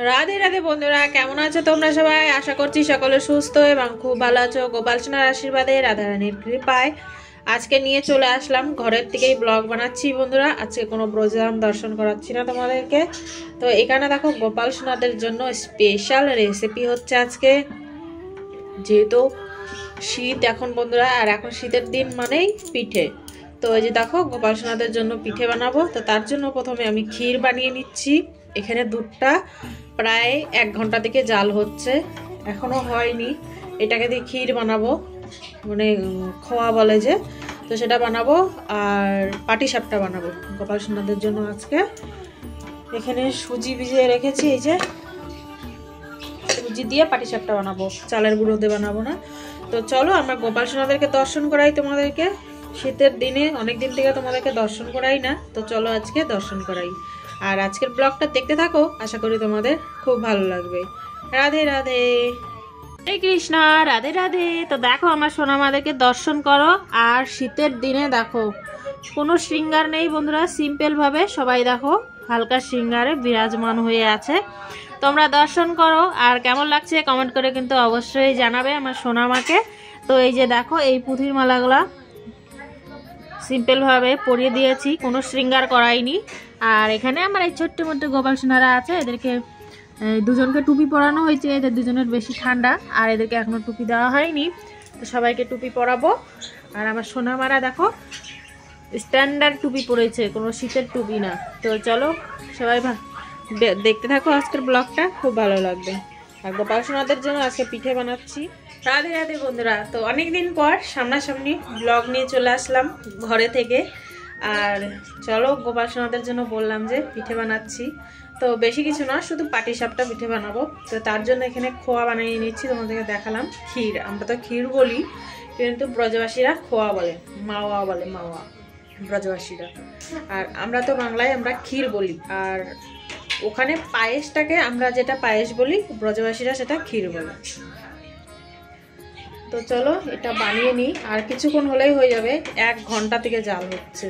রাধে রাধে বন্ধুরা, কেমন আছো তোমরা সবাই? আশা করছি সকলে সুস্থ এবং খুব ভালো আছো। গোপাল সোনার আশীর্বাদে, রাধারানীর কৃপায় আজকে নিয়ে চলে আসলাম। ঘরের থেকেই ব্লগ বানাচ্ছি বন্ধুরা। আজকে কোনো ব্রজধাম দর্শন করাচ্ছি না তোমাদেরকে। তো এখানে দেখো গোপাল সোনাদের জন্য স্পেশাল রেসিপি হচ্ছে আজকে। যেহেতু শীত এখন বন্ধুরা, আর এখন শীতের দিন মানেই পিঠে। তো এই যে দেখো গোপাল সোনাদের জন্য পিঠে বানাবো। তো তার জন্য প্রথমে আমি ক্ষীর বানিয়ে নিচ্ছি। এখানে দুধটা প্রায় 1 ঘন্টা থেকে জাল হচ্ছে, এখনো হয়নি। এটাকে দিয়ে ক্ষীর বানাবো, মানে খোয়া বলে যে, তো সেটা বানাবো। আর পাটিসাপটা বানাবো গোপাল সোনাদের জন্য আজকে। এখানে সুজি ভিজিয়ে রেখেছি, এই যে সুজি দিয়ে পাটিসাপটা বানাবো, চালের গুঁড়ো দিয়ে বানাবো না। তো চলো আমরা গোপাল সোনাদেরকে দর্শন করাই তোমাদেরকে। শীতের দিনে অনেক দিন থেকে তোমাদেরকে দর্শন করাই না, তো চলো আজকে দর্শন করাই। আর আজকের ব্লগটা দেখতে থাকো, আশা করি তোমাদের খুব ভালো লাগবে। রাধে রাধে, হরে কৃষ্ণ, রাধে রাধে। তো দেখো আমার সোনামাদেরকে দর্শন করো। আর শীতের দিনে দেখো কোনো শৃঙ্গার নেই বন্ধুরা, সিম্পল ভাবে সবাই দেখো হালকা শৃঙ্গারে বিরাজমান হয়ে আছে। তোমরা দর্শন করো, আর কেমন লাগছে কমেন্ট করে কিন্তু অবশ্যই জানাবে আমার সোনামাকে। তো এই যে দেখো এই পুঁথির মালাগুলা সিম্পল ভাবে পরিয়ে দিয়েছি, কোনো শৃঙ্গার করাইনি। আর এখানে আমার এই ছোট্ট মোট্ট গোপাল সোনারা আছে, এদেরকে দুজনকে টুপি পরানো হয়েছে। এদের দুজনের বেশি ঠান্ডা, আর এদেরকে এখনো টুপি দেওয়া হয়নি। তো সবাইকে টুপি পরাবো। আর আমার সোনামারা দেখো স্ট্যান্ডার্ড টুপি পরেছে, কোনো শীতের টুপি না। তো চলো সবাই দেখতে থাকো আজকের ব্লগটা, খুব ভালো লাগবে। আর গোপাল সোনাদের জন্য আজকে পিঠে বানাচ্ছি। রাধে রাধে বন্ধুরা, তো অনেকদিন পর সামনাসামনি ব্লগ নিয়ে চলে আসলাম ঘরে থেকে। আর চলো গোপাল সোনাদের জন্য বললাম যে পিঠে বানাচ্ছি। তো বেশি কিছু না, শুধু পাটিসাপটা পিঠে বানাবো। তো তার জন্য এখানে খোয়া বানিয়ে নিচ্ছি, তোমাদেরকে দেখালাম। ক্ষীর, আমরা তো ক্ষীর বলি, কিন্তু ব্রজবাসীরা খোয়া বলে, মাওয়া বলে, মাওয়া ব্রজবাসীরা। আর আমরা তো বাংলায় আমরা ক্ষীর বলি। আর ওখানে পায়েসটাকে আমরা যেটা পায়েস বলি, ব্রজবাসীরা সেটা ক্ষীর বলে। তো চলো এটা বানিয়ে নিই, আর কিছুক্ষণ হলেই হয়ে যাবে। 1 ঘন্টা থেকে জাল হচ্ছে,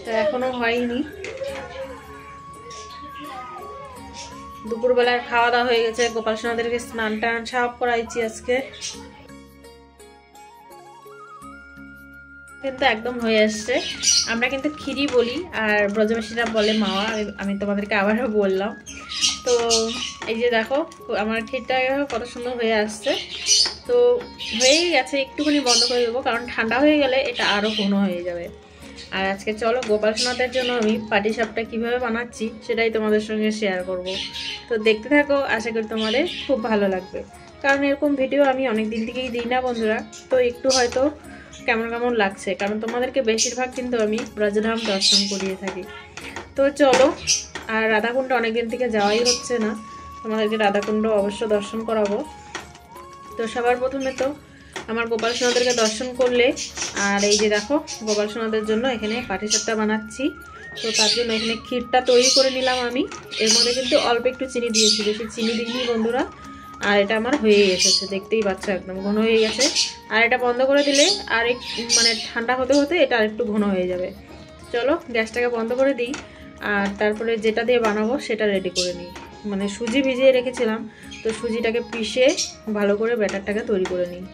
তো এখনো হয়নি। দুপুরবেলার খাওয়া দাওয়া হয়ে গেছে, গোপাল সোনাদেরকে স্নান টান সব করাইছি আজকে, কিন্তু একদম হয়ে আসছে। আমরা কিন্তু ক্ষীরি বলি, আর ব্রজবাসীরা বলে মাওয়া। আমি তোমাদেরকে আবারও বললাম। তো এই যে দেখো আমার ক্ষীরটা কত সুন্দর হয়ে আসছে। তো হয়েই গেছে, একটুখানি বন্ধ করে দেবো, কারণ ঠান্ডা হয়ে গেলে এটা আরও ঘন হয়ে যাবে। আর আজকে চলো গোপাল সোনাদের জন্য আমি পাটিসাপটা কীভাবে বানাচ্ছি সেটাই তোমাদের সঙ্গে শেয়ার করব। তো দেখতে থাকো, আশা করি তোমাদের খুব ভালো লাগবে। কারণ এরকম ভিডিও আমি অনেক দিন থেকেই দিই না বন্ধুরা, তো একটু হয়তো কেমন কেমন লাগছে, কারণ তোমাদেরকে বেশিরভাগ কিন্তু আমি ব্রজধাম দর্শন করিয়ে থাকি। তো চলো, আর রাধাকুণ্ড অনেকদিন থেকে যাওয়াই হচ্ছে না, তোমাদেরকে রাধাকুণ্ড অবশ্য দর্শন করাবো। তো সবার প্রথমে তো আমার গোপাল সোনাদেরকে দর্শন করলে। আর এই যে দেখো গোপাল সোনাদের জন্য এখানে পাটিসাপটা বানাচ্ছি। তো তার জন্য এখানে ক্ষীরটা তৈরি করে নিলাম আমি। এর মধ্যে কিন্তু অল্প একটু চিনি দিয়েছি, বেশি চিনি দিইনি বন্ধুরা। আর এটা আমার হয়ে এসেছে, দেখতেই পাচ্ছ একদম ঘন হয়ে গেছে। আর এটা বন্ধ করে দিলে আর মানে ঠান্ডা হতে হতে এটা আর একটু ঘন হয়ে যাবে। চলো গ্যাসটাকে বন্ধ করে দিই, আর তারপরে যেটা দিয়ে বানাবো সেটা রেডি করে নিই। মানে সুজি ভিজিয়ে রেখেছিলাম, তো সুজিটাকে পিষে ভালো করে ব্যাটারটাকে তৈরি করে নিই।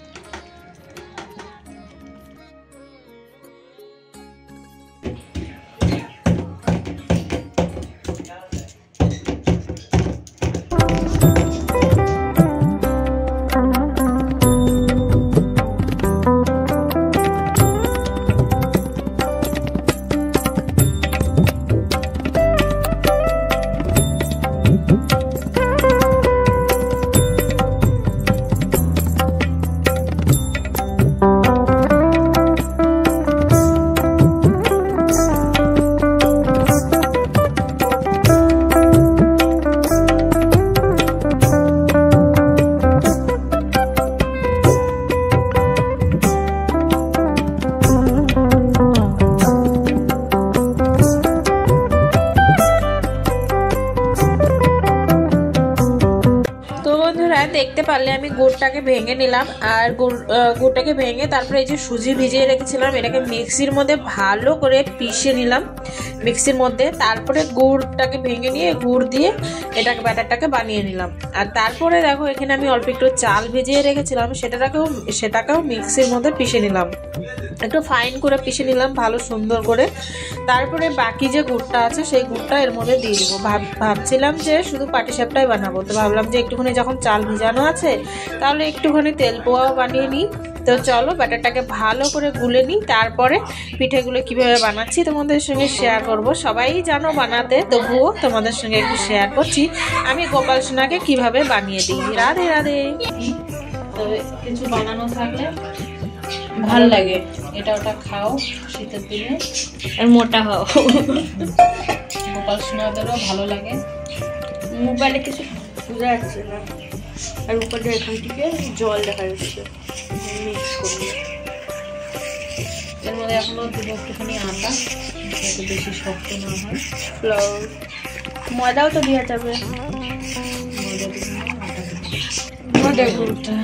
বন্ধুরা দেখতে পারলে আমি গুড়টাকে ভেঙে নিলাম, আর গুড়টাকে ভেঙে তারপরে এই যে সুজি ভিজিয়ে রেখেছিলাম এটাকে মিক্সির মধ্যে ভালো করে পিষে নিলাম মিক্সির মধ্যে। তারপরে গুড়টাকে ভেঙে নিয়ে গুড় দিয়ে এটাকে ব্যাটারটাকে বানিয়ে নিলাম। আর তারপরে দেখো এখানে আমি অল্প একটু চাল ভিজিয়ে রেখেছিলাম সেটাকেও মিক্সির মধ্যে পিষে নিলাম, একটু ফাইন করে পিষে নিলাম ভালো সুন্দর করে। তারপরে বাকি যে গুড়টা আছে সেই গুড়টা এর মধ্যে দিয়ে দিব। ভাবছিলাম যে শুধু পাটিসাপটাই বানাবো, তো ভাবলাম যে একটুখানি যখন চাল ভিজানো আছে তাহলে একটুখানি তেল পোয়াও বানিয়ে নিই। তো চলো ব্যাটারটাকে ভালো করে গুলে নিই, তারপরে পিঠেগুলো কিভাবে বানাচ্ছি তোমাদের সঙ্গে শেয়ার করব। সবাই জানো বানাতে, তবুও তোমাদের সঙ্গে একটু শেয়ার করছি আমি গোপাল সোনাকে কিভাবে বানিয়ে দিই। রাধে রাধে। তো কিছু বানানো থাকলে ভালো লাগে, এটা ওটা খাও শীতের দিনে আর মোটা হও। গোপাল সোনাদেরও ভালো লাগে। মোবাইলে কিছু বোঝা যাচ্ছে না, আর উপরে এখান থেকে জল দেখা যাচ্ছে। মিক্স করবো, এর মধ্যে এখনো দেবো একটুখানি আটা যাতে বেশি শক্ত না হয়। ফ্লাওয়ার ময়দাও তো দেওয়া যাবে। ময়দা গুঁড়োটা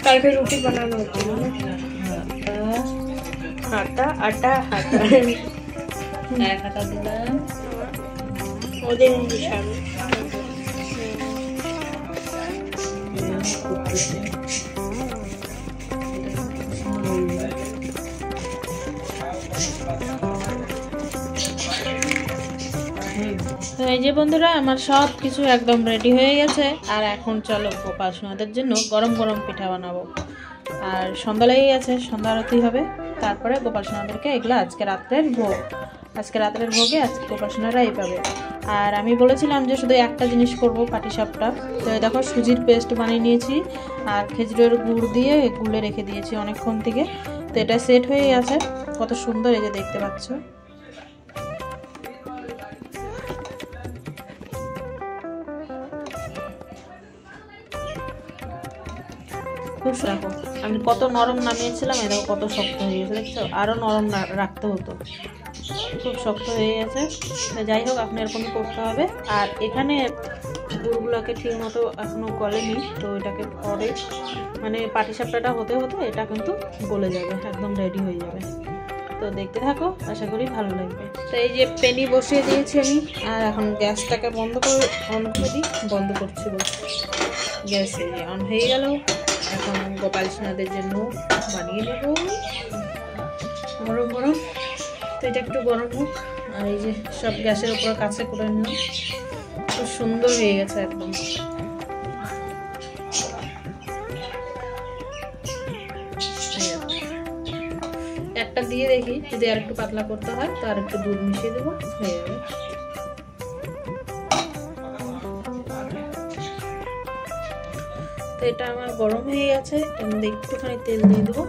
কালকে রুটি বানানো হচ্ছিল আটা আটা আটা এক হাতা দিলাম ওদের হিসাবে। তো এই যে বন্ধুরা আমার সব কিছু একদম রেডি হয়ে গেছে। আর এখন চলো গোপাল সোনাদের জন্য গরম গরম পিঠা বানাবো। আর সন্ধ্যা লেগে গেছে, সন্ধ্যা আরতি হবে, তারপরে গোপাল সোনাদেরকে এগুলো আজকে রাত্রের ভোগে আজকে গোপাল সোনারা এই পাবে। আর আমি বলেছিলাম যে শুধু একটা জিনিস করব, পাটিসাপটা। তো দেখো সুজির পেস্ট বানিয়ে নিয়েছি আর খেজুরের গুড় দিয়ে গুলে রেখে দিয়েছি অনেকক্ষণ থেকে। তো এটা সেট হয়ে গেছে, কত সুন্দর এই যে দেখতে পাচ্ছ। খুব রাখো, আমি কত নরম নামিয়েছিলাম, এ দেখো কত শক্ত হয়ে গেছে, দেখছো? আরও নরম রাখতে হতো, খুব শক্ত হয়ে গেছে। যাই হোক এখন এরকমই করতে হবে। আর এখানে গুড়গুলোকে ঠিক মতো এখনও গলেনি, তো এটাকে পরে মানে পাটিসাপটাটা হতে হতে এটা কিন্তু গলে যাবে, একদম রেডি হয়ে যাবে। তো দেখতে থাকো, আশা করি ভালো লাগবে। তো এই যে পেনি বসিয়ে দিয়েছি আমি, আর এখন গ্যাসটাকে অন করে দিই, বন্ধ করছি গ্যাস অন হয়ে গেল। এখন গোপাল সোনাদের জন্য বানিয়ে নেব গরম গরম। তো এটা একটু গরম হোক, আর এই যে সব গ্যাসের উপর কাছে করে নিলাম, খুব সুন্দর হয়ে গেছে একদম। একটা দিয়ে দেখি, যদি আর একটু পাতলা করতে হয় তো আর একটু দুধ মিশিয়ে দেবো, হয়ে যাবে। তো এটা আমার গরম হয়ে গেছে, এর মধ্যে একটুখানি তেল দিয়ে দেবো।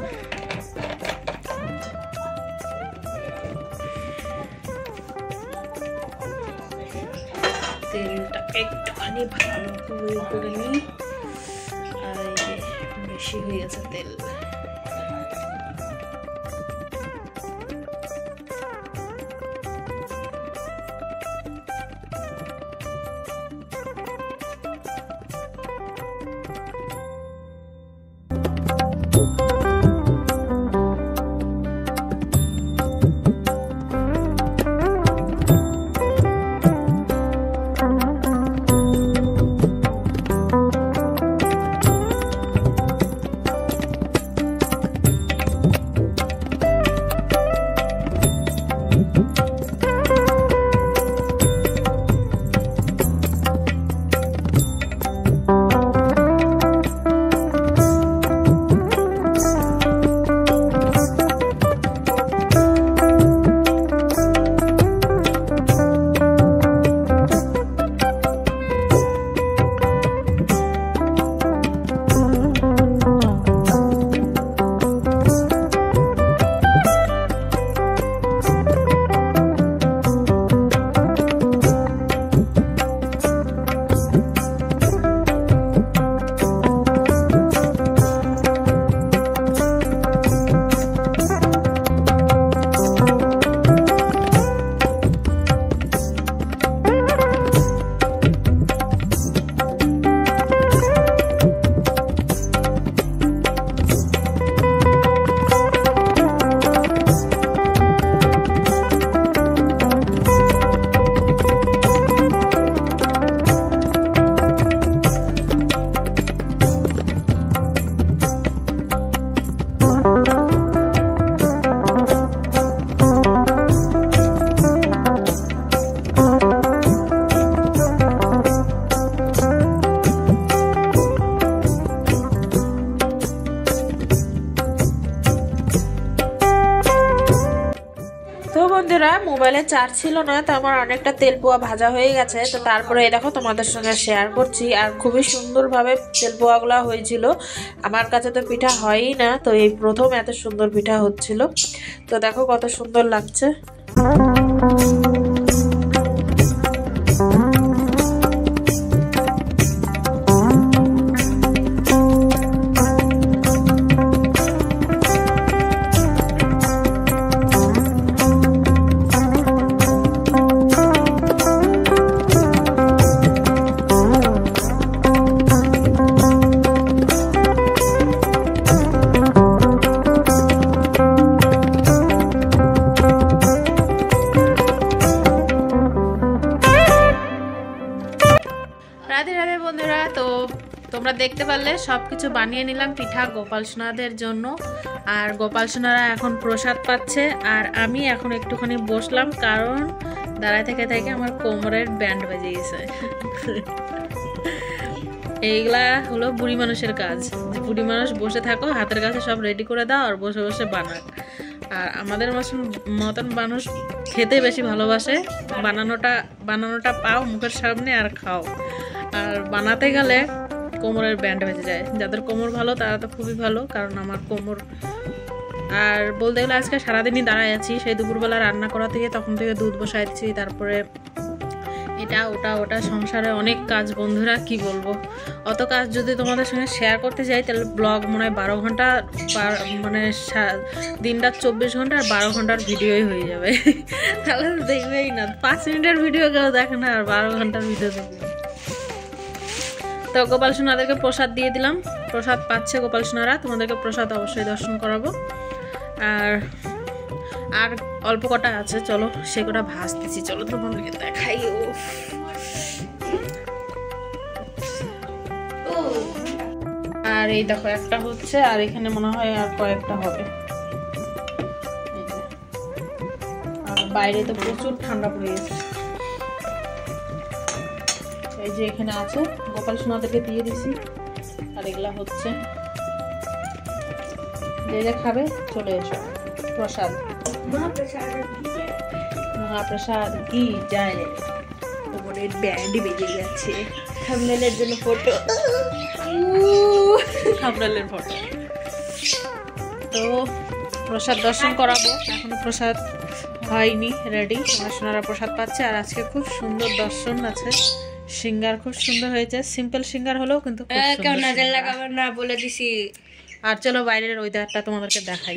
তেলটা একটুখানি ভালো করে নিই, আর এই যে বেশি হয়ে গেছে তেল। মোবাইলে চার্জ ছিল না, তো আমার অনেকটা তেল পোয়া ভাজা হয়ে গেছে। তো তারপরে এই দেখো তোমাদের সঙ্গে শেয়ার করছি। আর খুবই সুন্দরভাবে তেল পোয়াগুলো হয়েছিল। আমার কাছে তো পিঠা হয়ই না, তো এই প্রথম এত সুন্দর পিঠা হচ্ছিল। তো দেখো কত সুন্দর লাগছে। রাধে রাধে বন্ধুরা, তো তোমরা দেখতে পারলে সবকিছু বানিয়ে নিলাম পিঠা গোপাল সোনাদের জন্য। আর গোপাল সোনারা এখন প্রসাদ পাচ্ছে, আর আমি এখন একটুখানি বসলাম, কারণ দাঁড়ায় থেকে থেকে আমার কোমরের ব্যান্ড বেজে গেছে। এইগুলা হলো বুড়ি মানুষের কাজ, যে বুড়ি মানুষ বসে থাকো, হাতের কাছে সব রেডি করে দাও আর বসে বসে বানাক। আর আমাদের মতন মানুষ খেতে বেশি ভালোবাসে, বানানোটা পাও মুখের সামনে আর খাও। আর বানাতে গেলে কোমরের ব্যান্ড বেজে যায়। যাদের কোমর ভালো তারা তো খুবই ভালো, কারণ আমার কোমর। আর বলতে গেলে আজকে সারাদিনই দাঁড়ায় আছি, সেই দুপুরবেলা রান্না করা থেকে তখন থেকে দুধ বসাইছি, তারপরে এটা ওটা সংসারে অনেক কাজ বন্ধুরা, কি বলবো। অত কাজ যদি তোমাদের সঙ্গে শেয়ার করতে যাই তাহলে ব্লগ মনে হয় 12 ঘন্টা, মানে দিনটা 24 ঘন্টা আর 12 ঘন্টার ভিডিওই হয়ে যাবে। তাহলে দেখবেই না, 5 মিনিটের ভিডিও কেউ দেখে না, আর 12 ঘন্টার ভিডিও দেখবে। তো গোপাল সোনাদেরকে প্রসাদ দিয়ে দিলাম, প্রসাদ পাচ্ছে গোপাল সোনারা। তোমাদেরকে প্রসাদ অবশ্যই দর্শন করাবো। আর অল্প কটা আছে, চলো সে কটা ভাজতেছি, চলো তোমাদেরকে দেখাই। আর এই দেখো একটা হচ্ছে, আর এখানে মনে হয় আর কয়েকটা হবে। আর বাইরে তো প্রচুর ঠান্ডা পড়ে গেছে। এই যে এখানে আছে, গোপাল সোনাদেরকে দিয়ে দিছি। আর এগুলা হচ্ছে, যে খাবে চলে এসো। প্রসাদ, মহাপ্রসাদ কি যায়, ওপরের ব্যান্ড বেজে গেছে। থাম্বনেলের জন্য ফটো, থাম্বনেলের ফটো। তো প্রসাদ দর্শন করাবো, এখনো প্রসাদ হয়নি রেডি। আমার সোনারা প্রসাদ পাচ্ছে। আর আজকে খুব সুন্দর দর্শন আছে, সিঙ্গার খুব সুন্দর হয়েছে। সিম্পল সিঙ্গার হলেও কিন্তু কেউ নজর লাগাবে না বলে দিছি। আর চলো বাইরের ওয়েদারটা তোমাদেরকে দেখাই।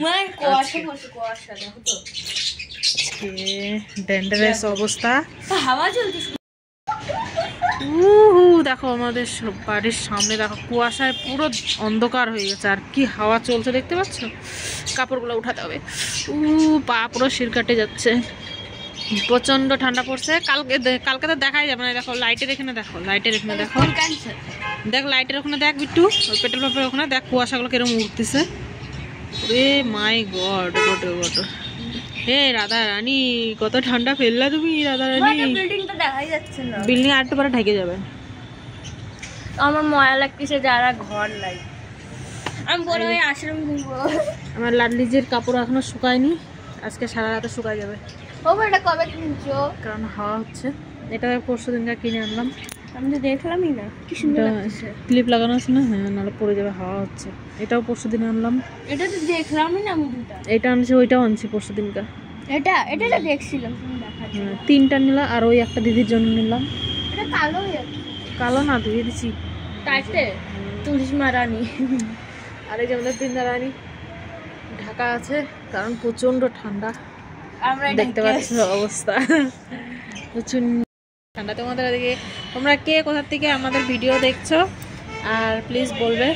ডেঞ্জারাস অবস্থা, হাওয়া চলতেছে। দেখো আমাদের বাড়ির সামনে দেখো কুয়াশায় পুরো অন্ধকার হয়ে গেছে। আর কি হাওয়া চলছে দেখতে পাচ্ছ। কাপড়গুলো উঠাতে হবে। পা পুরো শির কাটে যাচ্ছে, প্রচন্ড ঠান্ডা পড়ছে। কালকে তো দেখাই যাবে না। দেখো লাইটের এখানে দেখো, লাইটের এখানে দেখো, দেখ লাইটের ওখানে দেখ বিট্টু, ওই পেট্রোল পাম্পের ওখানে দেখ কুয়াশাগুলো কিরকম উঠতেছে। রে মাই গড, গট হে রাধা রানী, কত ঠান্ডা ফেললা তুমি রাধা রানী। বিল্ডিংটা দেখাই যাচ্ছে না, বিল্ডিং আর একটু পরে ঢেকে যাবে। আমার ময়া লাগতেছে, যারা ঘর নাই। আমি বড় হয়ে আশ্রম ঘুরবো। আমার লাডলিজির কাপড় এখনো শুকায়নি, আজকে সারা রাতে শুকায় যাবে। ও এটা কবে কিনছো? কারণ হাওয়া হচ্ছে। এটা পরশু দিনকার কিনে আনলাম, আমি তো দেখলামই না। কি সুন্দর লাগছে, ক্লিপ লাগানো আছে না? হ্যাঁ, নাহলে পরে যাবে, হাওয়া হচ্ছে। এটাও পরশু দিন আনলাম। এটা তো দেখলামই না আমি দুটো। এটা আনছি, ওইটাও আনছি পরশু দিনকার। এটা দেখছিলাম, তুমি দেখাচ্ছ। হ্যাঁ, 3টা নিলাম, আর ওই একটা দিদির জন্য নিলাম। এটা কালো কালো না, ধুয়ে দিছি। তাইতে তুলসীমা রানী। আর এই যে আমাদের বৃন্দারানী ঢাকা আছে, কারণ প্রচন্ড ঠান্ডা। আমরা দেখতে পাচ্ছ অবস্থা, প্রচুর ঠান্ডা। তোমাদের ওদিকে তোমরা কে কোথা থেকে আমাদের ভিডিও দেখছো, আর প্লিজ বলবে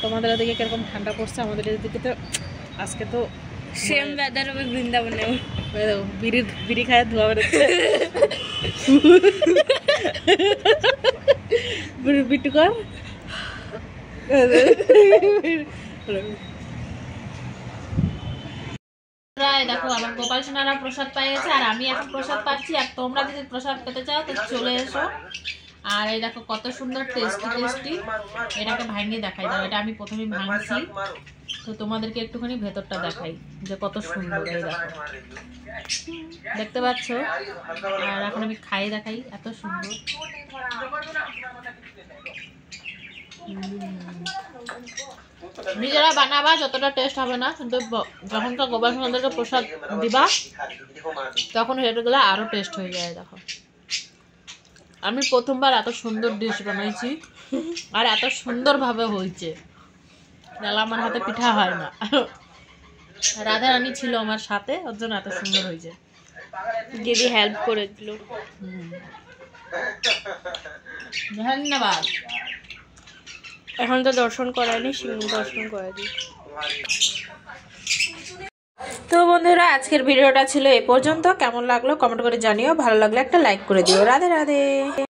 তোমাদের ওদিকে কিরকম ঠান্ডা পড়ছে। আমাদের এদিকে তো আজকে তো সেম ওয়েদার হবে বৃন্দাবনে। বিড়ি খায় ধোয়া বেরোচ্ছে। বিট্টু কর। দেখো আমার গোপাল সোনারা প্রসাদ পেয়ে গেছে, আর আমি এখন প্রসাদ পাচ্ছি। আর তোমরা যদি প্রসাদ পেতে চাও তো চলে এসো। আর এই দেখো কত সুন্দর টেস্টি টেস্টি। এটাকে ভাঙিয়ে দেখাই দাও। এটা আমি প্রথমে ভাঙছি। তো তোমাদেরকে একটুখানি ভেতরটা দেখাই যে কত সুন্দর। এই দেখো, দেখতে পাচ্ছ? আর এখন আমি খাই দেখাই, এত সুন্দর। নিজেরা বানাবা, যতটা টেস্ট হবে না, কিন্তু যখন তো গোপাল সোনাদেরকে প্রসাদ দিবা তখন সেগুলো আরো টেস্ট হয়ে যায়। দেখো, আমি প্রথমবার এত সুন্দর ডিশ বানাইছি আর এত সুন্দর ভাবে হয়েছে। আমার হাতে পিঠা হয় না, রাধা রানী ছিল আমার সাথে, ওর জন্য এত সুন্দর হয়েছে। দিদি হেল্প করে দিল। ধন্যবাদ। এখন তো দর্শন করায়নি, সিংহ দর্শন করে দিই। তো বন্ধুরা, আজকের ভিডিওটা ছিল এ পর্যন্ত। কেমন লাগলো কমেন্ট করে জানিও, ভালো লাগলে একটা লাইক করে দিও। রাধে রাধে।